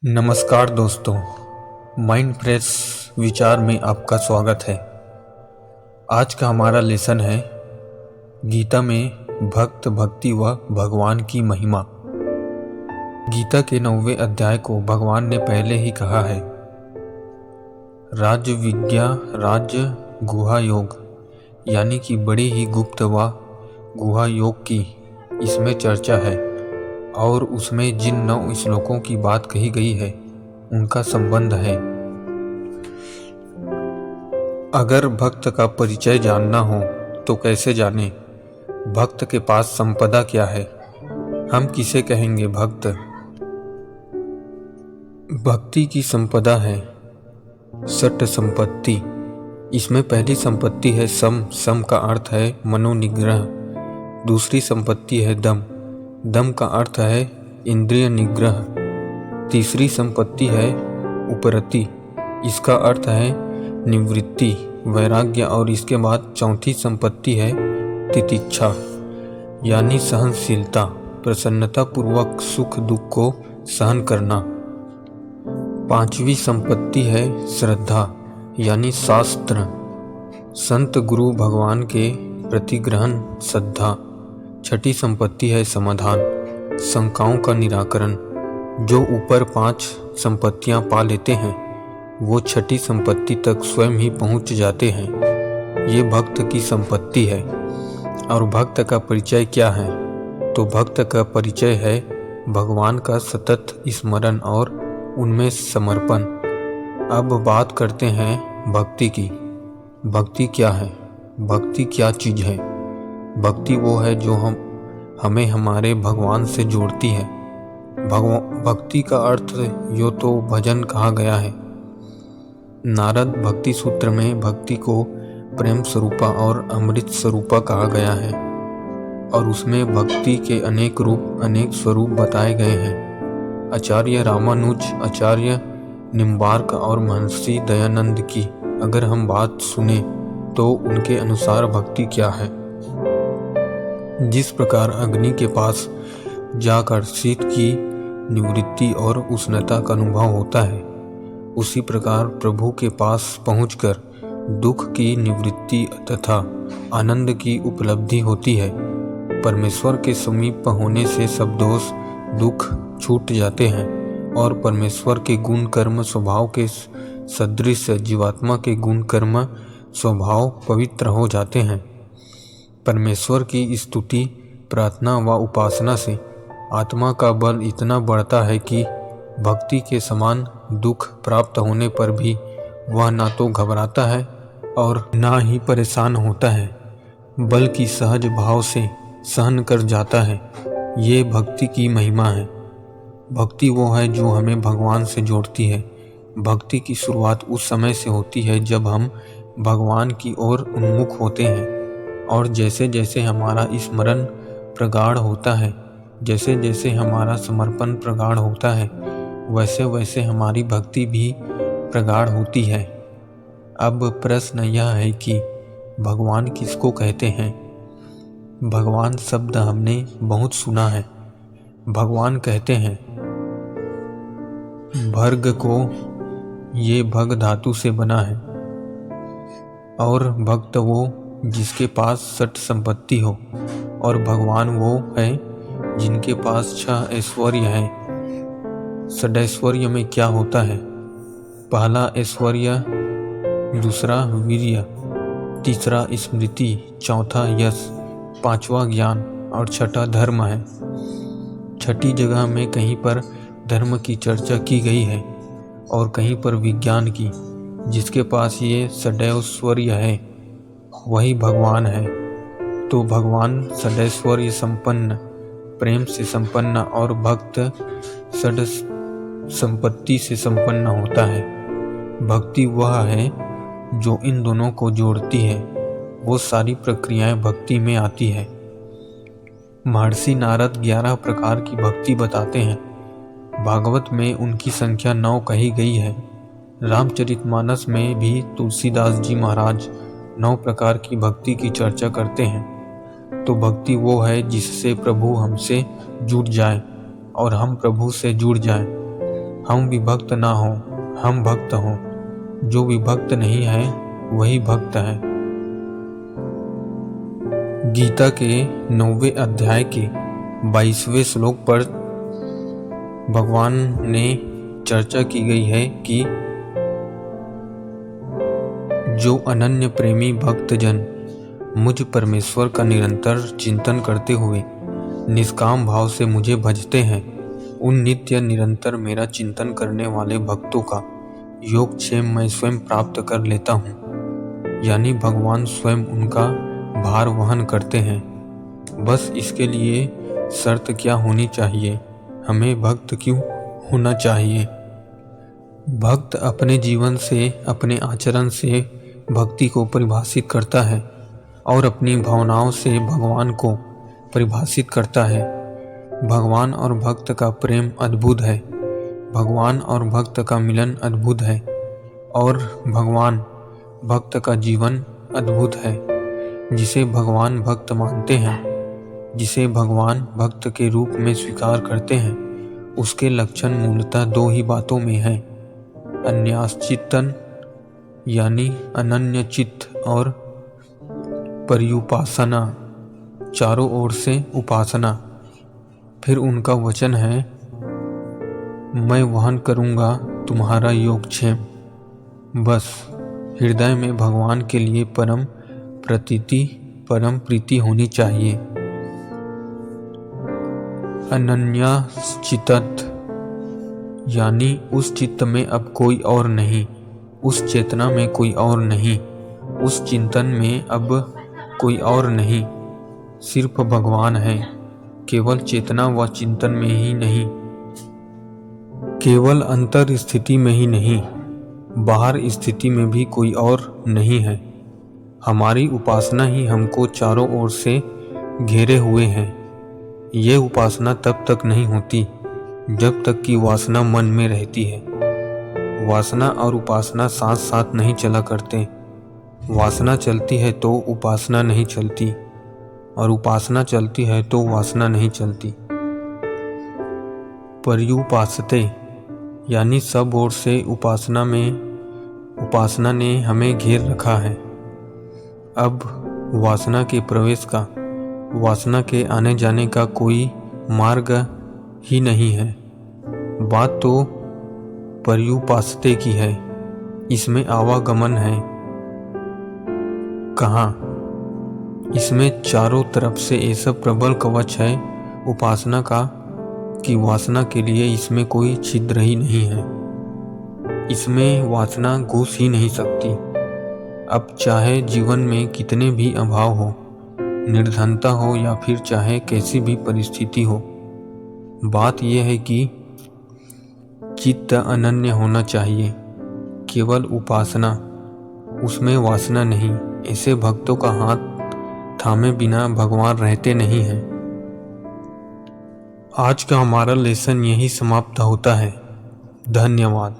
नमस्कार दोस्तों, mind fresh विचार में आपका स्वागत है। आज का हमारा लेसन है गीता में भक्त भक्ति व भगवान की महिमा। गीता के 9वें अध्याय को भगवान ने पहले ही कहा है। राज्य विज्ञा राज्य गुहा योग यानी कि बड़ी ही गुप्त व गुहा योग की इसमें चर्चा है और उसमें जिन 9 श्लोकों की बात कही गई है उनका संबंध है। अगर भक्त का परिचय जानना हो तो कैसे जाने? भक्त के पास संपदा क्या है? हम किसे कहेंगे भक्त? भक्ति की संपदा है सट संपत्ति। इसमें पहली संपत्ति है सम का अर्थ है मनोनिग्रह। दूसरी संपत्ति है दम का अर्थ है इंद्रिय निग्रह। तीसरी संपत्ति है उपरति, इसका अर्थ है निवृत्ति वैराग्य। और इसके बाद चौथी संपत्ति है तितिक्षा यानी सहनशीलता, प्रसन्नता पूर्वक सुख दुख को सहन करना। पांचवी संपत्ति है श्रद्धा यानी शास्त्र संत गुरु भगवान के प्रति ग्रहण श्रद्धा। छठी संपत्ति है समाधान, शंकाओं का निराकरण। जो ऊपर 5 संपत्तियां पा लेते हैं वो छठी संपत्ति तक स्वयं ही पहुंच जाते हैं। ये भक्त की संपत्ति है। और भक्त का परिचय क्या है? तो भक्त का परिचय है भगवान का सतत स्मरण और उनमें समर्पण। अब बात करते हैं भक्ति की। भक्ति क्या है? भक्ति क्या चीज़ है? भक्ति वो है जो हमें हमारे भगवान से जोड़ती है। भक्ति का अर्थ यो तो भजन कहा गया है। नारद भक्ति सूत्र में भक्ति को प्रेम स्वरूपा और अमृत स्वरूपा कहा गया है और उसमें भक्ति के अनेक रूप अनेक स्वरूप बताए गए हैं। आचार्य रामानुज, आचार्य निम्बार्क और महर्षि दयानंद की अगर हम बात सुने तो उनके अनुसार भक्ति क्या है? जिस प्रकार अग्नि के पास जाकर शीत की निवृत्ति और उष्णता का अनुभव होता है, उसी प्रकार प्रभु के पास पहुंचकर दुख की निवृत्ति तथा आनंद की उपलब्धि होती है। परमेश्वर के समीप होने से सब दोष दुख छूट जाते हैं और परमेश्वर के गुण कर्म स्वभाव के सदृश जीवात्मा के गुण कर्म स्वभाव पवित्र हो जाते हैं। परमेश्वर की स्तुति प्रार्थना व उपासना से आत्मा का बल इतना बढ़ता है कि भक्ति के समान दुख प्राप्त होने पर भी वह ना तो घबराता है और ना ही परेशान होता है, बल्कि सहज भाव से सहन कर जाता है। ये भक्ति की महिमा है। भक्ति वो है जो हमें भगवान से जोड़ती है। भक्ति की शुरुआत उस समय से होती है जब हम भगवान की ओर उन्मुख होते हैं और जैसे जैसे हमारा स्मरण प्रगाढ़ होता है, जैसे जैसे हमारा समर्पण प्रगाढ़ होता है, वैसे वैसे हमारी भक्ति भी प्रगाढ़ होती है। अब प्रश्न यह है कि भगवान किसको कहते हैं? भगवान शब्द हमने बहुत सुना है। भगवान कहते हैं भर्ग को, ये भग धातु से बना है। और भक्त वो जिसके पास सट संपत्ति हो और भगवान वो है जिनके पास 6 ऐश्वर्य है। षडैश्वर्य में क्या होता है? पहला ऐश्वर्य, दूसरा वीर्य, तीसरा स्मृति, चौथा यश, पांचवा ज्ञान और छठा धर्म है। छठी जगह में कहीं पर धर्म की चर्चा की गई है और कहीं पर विज्ञान की। जिसके पास ये षडैश्वर्य है वही भगवान है। तो भगवान षडैश्वर्य संपन्न, प्रेम से संपन्न और भक्त षड संपत्ति से संपन्न होता है। भक्ति वह है जो इन दोनों को जोड़ती है। वो सारी प्रक्रियाएं भक्ति में आती है। महर्षि नारद 11 प्रकार की भक्ति बताते हैं। भागवत में उनकी संख्या 9 कही गई है। रामचरितमानस में भी तुलसीदास जी महाराज 9 प्रकार की भक्ति की चर्चा करते हैं। तो भक्ति वो है जिससे प्रभु हमसे जुड़ जाए और हम प्रभु से जुड़ जाएं। हम विभक्त ना हो, हम भक्त हों। जो विभक्त नहीं है वही भक्त है। गीता के 9वें अध्याय के 22वें श्लोक पर भगवान ने चर्चा की गई है कि जो अनन्य प्रेमी भक्तजन मुझ परमेश्वर का निरंतर चिंतन करते हुए निष्काम भाव से मुझे भजते हैं, उन नित्य निरंतर मेरा चिंतन करने वाले भक्तों का योगक्षेम मैं स्वयं प्राप्त कर लेता हूँ। यानी भगवान स्वयं उनका भार वहन करते हैं। बस इसके लिए शर्त क्या होनी चाहिए? हमें भक्त क्यों होना चाहिए? भक्त अपने जीवन से, अपने आचरण से भक्ति को परिभाषित करता है और अपनी भावनाओं से भगवान को परिभाषित करता है। भगवान और भक्त का प्रेम अद्भुत है। भगवान और भक्त का मिलन अद्भुत है और भगवान भक्त का जीवन अद्भुत है। जिसे भगवान भक्त मानते हैं, जिसे भगवान भक्त के रूप में स्वीकार करते हैं, उसके लक्षण मूलतः दो ही बातों में हैं: अन्याश्चित्तन यानी अनन्य चित्त और पर्युपासना, चारों ओर से उपासना। फिर उनका वचन है, मैं वहन करूँगा तुम्हारा योगक्षेम। बस हृदय में भगवान के लिए परम प्रतीति, परम प्रीति होनी चाहिए। अनन्याश्चित्त यानी उस चित्त में अब कोई और नहीं, उस चेतना में कोई और नहीं, उस चिंतन में अब कोई और नहीं, सिर्फ भगवान है। केवल चेतना व चिंतन में ही नहीं, केवल अंतर स्थिति में ही नहीं, बाहर स्थिति में भी कोई और नहीं है। हमारी उपासना ही हमको चारों ओर से घेरे हुए है। ये उपासना तब तक नहीं होती जब तक कि वासना मन में रहती है। वासना और उपासना साथ साथ नहीं चला करते। वासना चलती है तो उपासना नहीं चलती, और उपासना चलती है तो वासना नहीं चलती। पर्युपासते यानी सब ओर से उपासना ने हमें घेर रखा है। अब वासना के प्रवेश का, वासना के आने जाने का कोई मार्ग ही नहीं है। बात तो पर्युपासते की है, इसमें आवागमन है। कहाँ? इसमें चारों तरफ से ऐसा प्रबल कवच है उपासना का कि वासना के लिए इसमें कोई छिद्र ही नहीं है। इसमें वासना घुस ही नहीं सकती। अब चाहे जीवन में कितने भी अभाव हो, निर्धनता हो या फिर चाहे कैसी भी परिस्थिति हो, बात यह है कि चित्त अनन्य होना चाहिए। केवल उपासना, उसमें वासना नहीं। ऐसे भक्तों का हाथ थामे बिना भगवान रहते नहीं हैं। आज का हमारा लेसन यही समाप्त होता है। धन्यवाद।